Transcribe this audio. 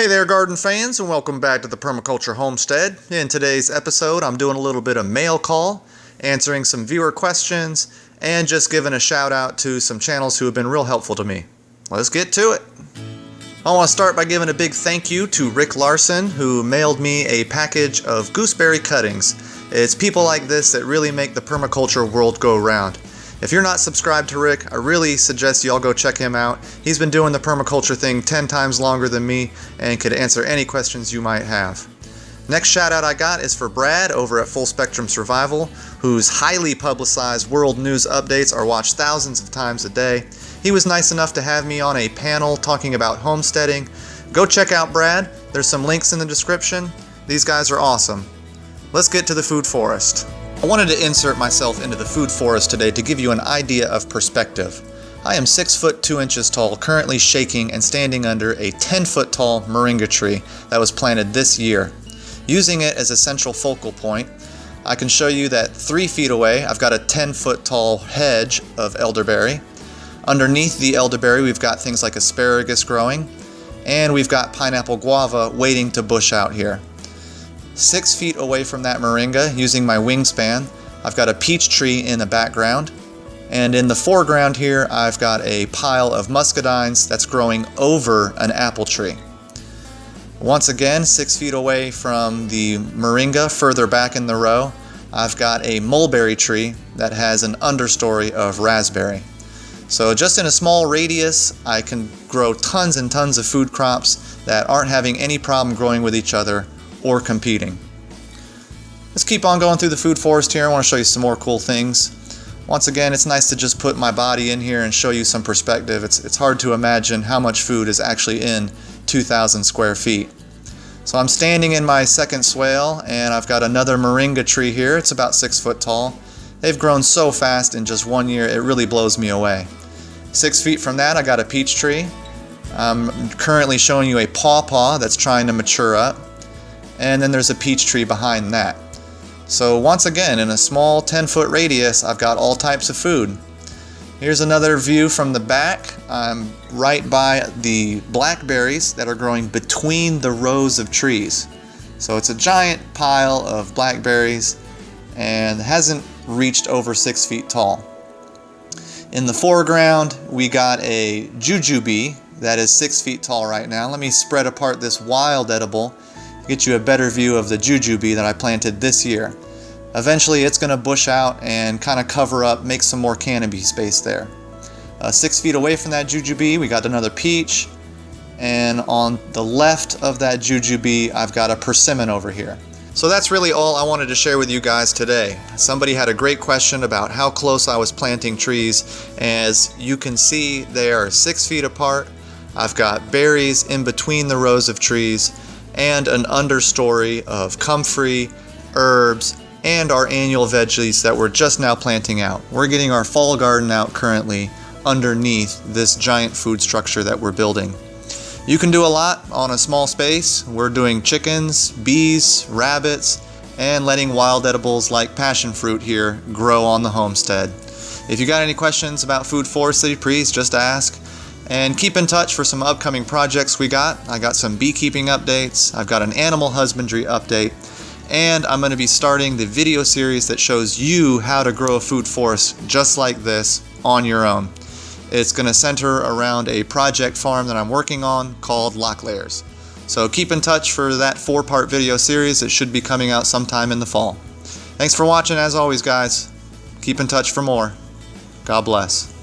Hey there, garden fans, and welcome back to the Permaculture Homestead. In today's episode, I'm doing a little bit of mail call, answering some viewer questions, and just giving a shout out to some channels who have been real helpful to me. Let's get to it. I want to start by giving a big thank you to Rick Larson, who mailed me a package of gooseberry cuttings. It's people like this that really make the permaculture world go round. If you're not subscribed to Rick, I really suggest y'all go check him out. He's been doing the permaculture thing 10 times longer than me and could answer any questions you might have. Next shout out I got is for Brad over at Full Spectrum Survival, whose highly publicized world news updates are watched thousands of times a day. He was nice enough to have me on a panel talking about homesteading. Go check out Brad. There's some links in the description. These guys are awesome. Let's get to the food forest. I wanted to insert myself into the food forest today to give you an idea of perspective. I am 6 foot 2 inches tall, currently shaking and standing under a 10-foot tall moringa tree that was planted this year. Using it as a central focal point, I can show you that 3 feet away I've got a 10-foot tall hedge of elderberry. Underneath the elderberry we've got things like asparagus growing, and we've got pineapple guava waiting to bush out here. 6 feet away from that moringa, using my wingspan, I've got a peach tree in the background, and in the foreground here I've got a pile of muscadines that's growing over an apple tree. Once again, 6 feet away from the moringa, further back in the row, I've got a mulberry tree that has an understory of raspberry. So just in a small radius, I can grow tons and tons of food crops that aren't having any problem growing with each other or competing. Let's keep on going through the food forest here. I want to show you some more cool things. Once again, it's nice to just put my body in here and show you some perspective. It's hard to imagine how much food is actually in 2,000 square feet. So I'm standing in my second swale, and I've got another moringa tree here. It's about 6 foot tall. They've grown so fast in just 1 year, it really blows me away. 6 feet from that, I got a peach tree. I'm currently showing you a pawpaw that's trying to mature up. And then there's a peach tree behind that. So once again, in a small 10-foot radius, I've got all types of food. Here's another view from the back. I'm right by the blackberries that are growing between the rows of trees. So it's a giant pile of blackberries and hasn't reached over 6 feet tall. In the foreground, we got a jujube that is 6 feet tall right now. Let me spread apart this wild edible, get you a better view of the jujube that I planted this year. Eventually it's going to bush out and kind of cover up, make some more canopy space there. 6 feet away from that jujube we got another peach, and on the left of that jujube I've got a persimmon over here. So that's really all I wanted to share with you guys today. Somebody had a great question about how close I was planting trees. As you can see, they are 6 feet apart. I've got berries in between the rows of trees, and an understory of comfrey, herbs, and our annual veggies that we're just now planting out. We're getting our fall garden out currently underneath this giant food structure that we're building. You can do a lot on a small space. We're doing chickens, bees, rabbits, and letting wild edibles like passion fruit here grow on the homestead. If you got any questions about food forestry, please just ask. And keep in touch for some upcoming projects we got. I got some beekeeping updates, I've got an animal husbandry update, and I'm going to be starting the video series that shows you how to grow a food forest just like this on your own. It's going to center around a project farm that I'm working on called Lock Layers. So keep in touch for that 4-part video series. It should be coming out sometime in the fall. Thanks for watching as always, guys. Keep in touch for more. God bless.